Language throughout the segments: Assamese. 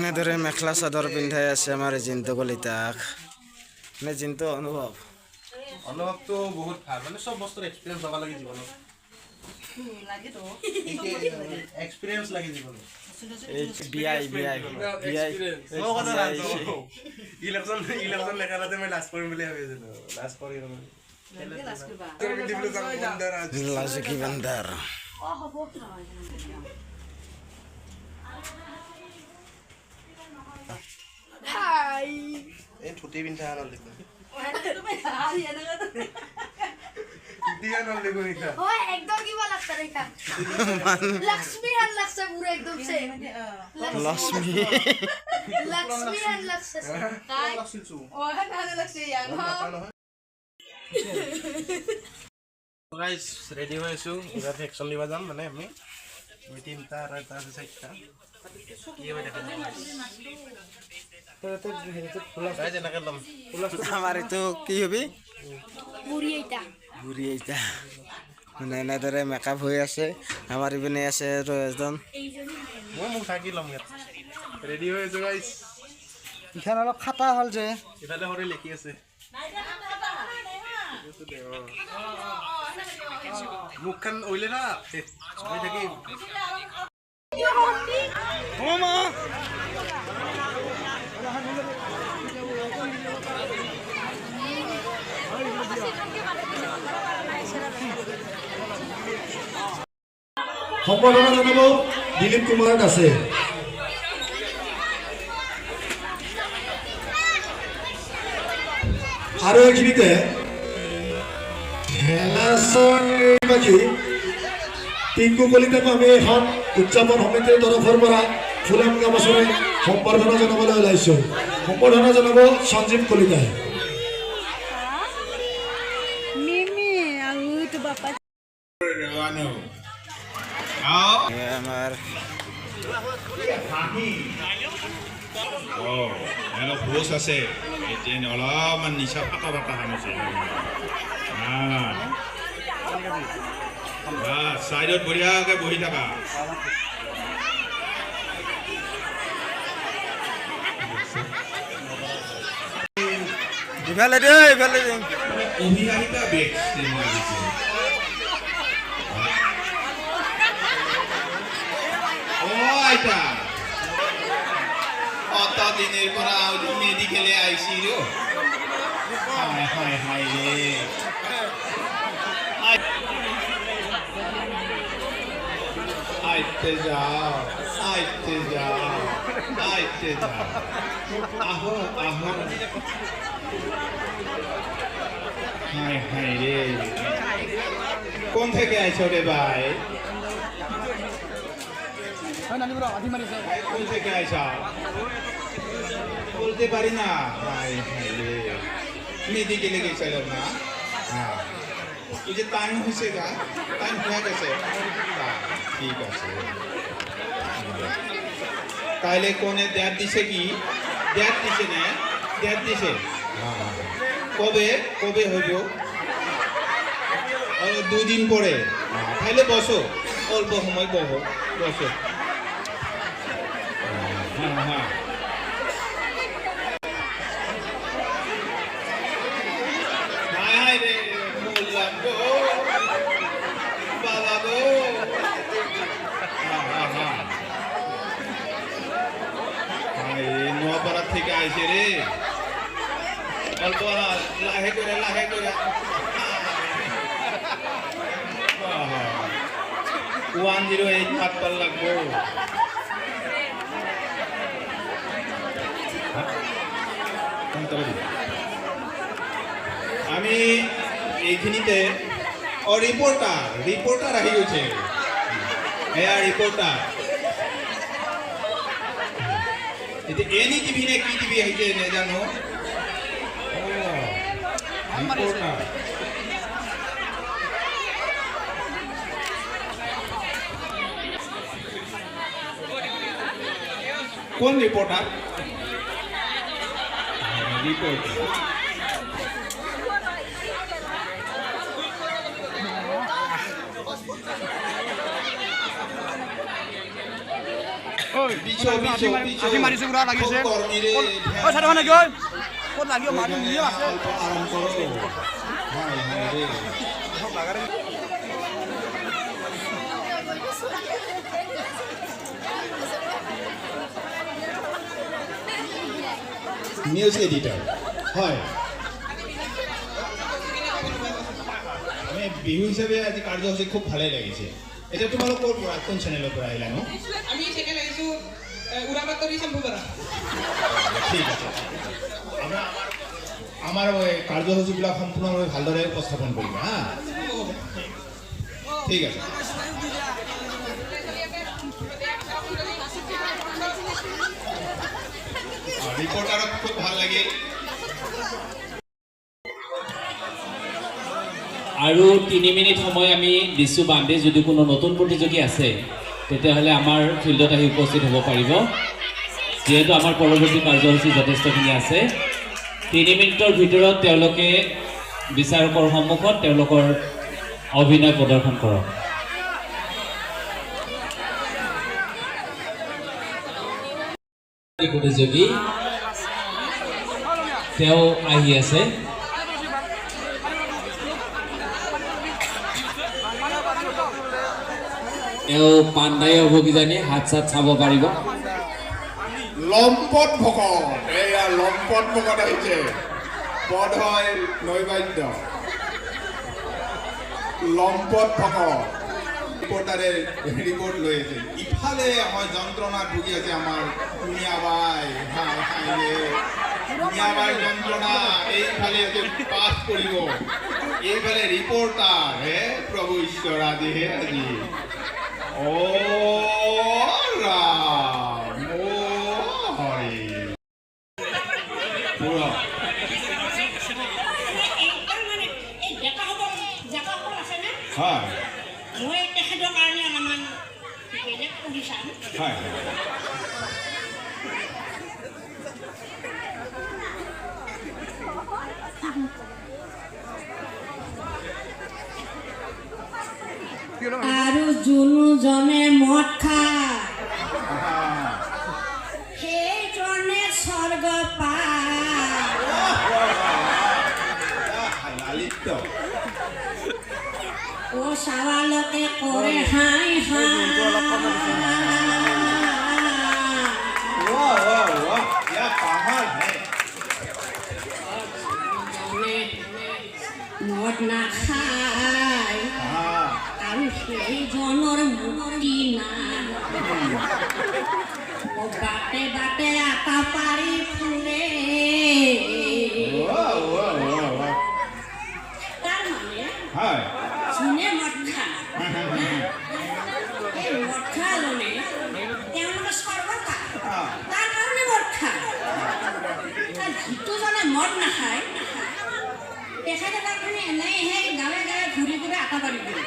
এনেদৰে মেখেলা চাদৰ পিন্ধাই আছে আমাৰ জিন্তু কলিতাক। মানে জিন্তু অনুভৱটো বহুত ভাল, মানে চব বস্তুৰ এক্সপিৰিয়েঞ্চ হ'ব লাগে জীৱনত। এক্সপিৰিয়েঞ্চ লাগে জীৱনত। ইলেকশ্যন লেখাতে মই লাজ কৰিম বুলি ভাবিছিলো, লাজ কৰি লাজকি বান্দাৰ এই ধুতি পিন্ধা আনন্দ एकदम किवा लागतं रे का लक्ष्मी हान लागतं पुरं एकदम से लक्ष्मी हान लागतं काय ओ हान लक्ष्मी यार গাইজ ৰেডি হৈ আছোঁ, এইবাৰ ভেকচিন দিব যাম। মানে আমি তিনিটা আৰু এটা আছে চাৰিটা কি হৈ থাকে এনেকৈ ল'ম। আমাৰ এইটো কি হবি বুঢ়ী এটা বুঢ়ী আইতা। মানে এনেদৰে মেকআপ হৈ আছে। আমাৰ ইপিনে আছে আৰু এজন মই মোক থাকি ল'ম ইয়াত। ৰেডি হৈ আছোঁ গাইজ। ইখন অলপ খাটা হ'ল যে ইফালে সৰু লেখি আছে মুখখন ওইলে না হৈ থাকিম। সম্বৰ্ধনা জনাব দিলীপ কুমাৰ দাসে। আৰু এইখিনিতে টিংকু কলিতাক আমি এখন উদযাপন সমিতিৰ তৰফৰ পৰা ফুলাম গামোচেৰে সম্বৰ্ধনা জনাবলৈ ওলাইছোঁ। সম্বৰ্ধনা জনাব সঞ্জীৱ কলিতাই। আমাৰ ভোজ আছে এতিয়া অলপমান নিচা পাতা পাতা সামৰিছে চাইডত বঢ়িয়াকৈ বহি থাকা। ইফালে দে ইফালে দে অভিযানিকা বেগ আইতা অত দিনের পর মেডিকেলে আইসি রে হায় হায় হায় রে আইতে যাও আইতে যাও আইতে যাও আহো আহো হায় হায় রে কোন থেকে আইছো রে ভাই কোন থেকে আইসা বলতে পারি না মেডিকেলে গেছিলাম না এই যে টাইম হয়েছে গা টাইম হয়ে গেছে ঠিক আছে তাইলে কোনে ডেট দিছে কি ডেট দিছে না ডেট দিছে কবে কবে হইব আর 2 দিন পরে তাইলে বসো অল্প সময় বসো বসো হ্যাঁ নোয়াপাড়া থেকে আইছে রে অল্প লাহে করে 108 হাত পার লাগবো। আমি এইখিনিতে রিপোর্টার আহি গৈছে এয়া রিপোর্টার এনি টিভি নে কি টিভি আহিছে নেজানো রিপোর্টার কোন রিপোর্টার রিপোর্টার পিছো পিছো পিছো আঠি মাৰিছে পুৰা লাগিছে কৰ্মীৰে ঐ চাই দেখোন গৈ ক'ত লাগিব মাৰি নিয়ে আছে অল্প আৰাম কৰক হয় হয় ৰে নিউজ এডিটৰ হয় আমি বিহু হিচাপে আজি কাৰ্যসূচী খুব ভালেই লাগিছে এতিয়া তোমালোক ক'ৰ পৰা কোন চেনেলৰ পৰা আহিলা নো আমি চেনেল আহিছোঁ উৰাবাতৰি চাম্পুপাৰা ঠিক আছে আমাৰ কাৰ্যসূচীবিলাক সম্পূৰ্ণভাৱে ভালদৰে উপস্থাপন কৰিবা হা ঠিক আছে ৰিপৰ্টাৰক খুব ভাল লাগে আৰু 3 মিনিট সময় আমি দিছোঁ বান্ধি যদি কোনো নতুন প্ৰতিযোগী আছে তেতিয়াহ'লে আমাৰ ফিল্ডত আহি উপস্থিত হ'ব পাৰিব যিহেতু আমাৰ পৰৱৰ্তী কাৰ্যসূচী যথেষ্টখিনি আছে 3 মিনিটৰ ভিতৰত তেওঁলোকে বিচাৰকৰ সন্মুখত তেওঁলোকৰ অভিনয় প্ৰদৰ্শন কৰক প্ৰতিযোগী তেওঁ আহি আছে এও পাণ্ডাই হ'ব কিজানি হাত চাত চাব পাৰিব লম্পট ভকত এয়া লম্পট ভকত আহিছে পদ হয় নৈবাদ্য লম্পট ভকত ৰিপৰ্টাৰে ৰিপৰ্ট লৈ আছে ইফালে হয় যন্ত্ৰণাত ভুগি আছে আমাৰ মিয়াবাই হাই হাই ৰে মিয়াবাই যন্ত্ৰণা এইফালে আছে পাছ কৰিব এইফালে ৰিপৰ্টাৰ হে প্ৰভু ঈশ্বৰ আজি হে আজি ও ৰাম ও হৰি পুৰা হয় মই তেখেতৰ কাৰণে অলপমান বেলেগ কৰি চাম হয় আৰু যোনজনে মদ খায় সেইজনে স্বৰ্গ পায় লালিত ও চাৱালকে কৰে হাই হাই वाह वाह वाह क्या कमाल है মদ নাখায় हाँ আৰু সেইজনৰ মুক্তি নাই ও বাটে বাটে আটা পাৰি ফুৰে वाह वाह वाह वाह তাৰ মানে हाँ যোনে মদ খায় এই মদ খালে তেওঁলোকে স্বৰ্গ পায় তাৰ কাৰণে মদ খায় যিটোজনে মদ নাখায় তেখেতে তাৰমানে এনেই সেই গাঁৱে গাঁৱে ঘূৰি ঘূৰি আটা পাৰি দিয়ে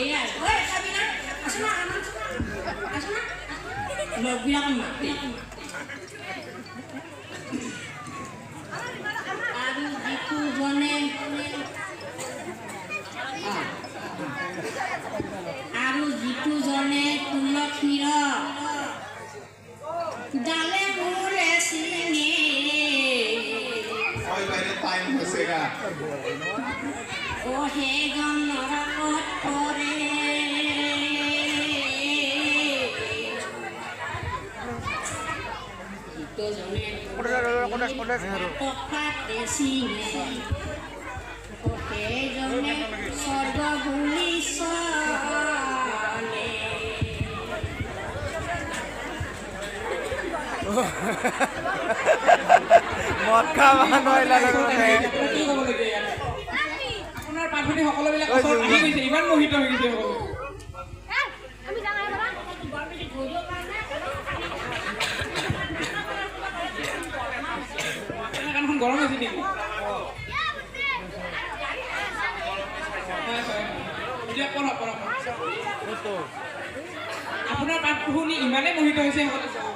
এয়াই ঐ খাবি না আছো না আছো না লগবিলাকক মাতে আৰু যিটোজনে আৰু যিটোজনে তুলসীৰ ডালে মূৰে চিঙে और मेरे टाइम फंसेगा ও সেইজন নৰকত পৰে যিটোজনে টকাতে চিঙে ও সেইজনে স্বৰ্গ বুলি চলে মদ খা মানুহ আপোনাৰ পাঠনি সকলোবিলাক ওচৰত আহি গৈছে ইমান মোহিত হৈ গৈছে সকলো আপোনাৰ কাণখন গৰম হৈছে নেকি হয় হয় এতিয়া পঢ়ক পঢ়ক আপোনাৰ পাঠ শুনি ইমানেই মোহিত হৈছে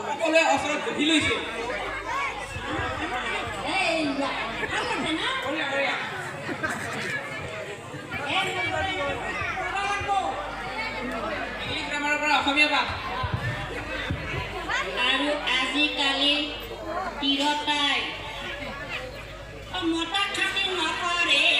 সকলোৱে ওচৰত বহি লৈছে বঢ়িয়া বঢ়িয়া ইংলিছ গ্ৰামাৰৰ পৰা অসমীয়া পাঠ গতাই মতা খাতি নকৰে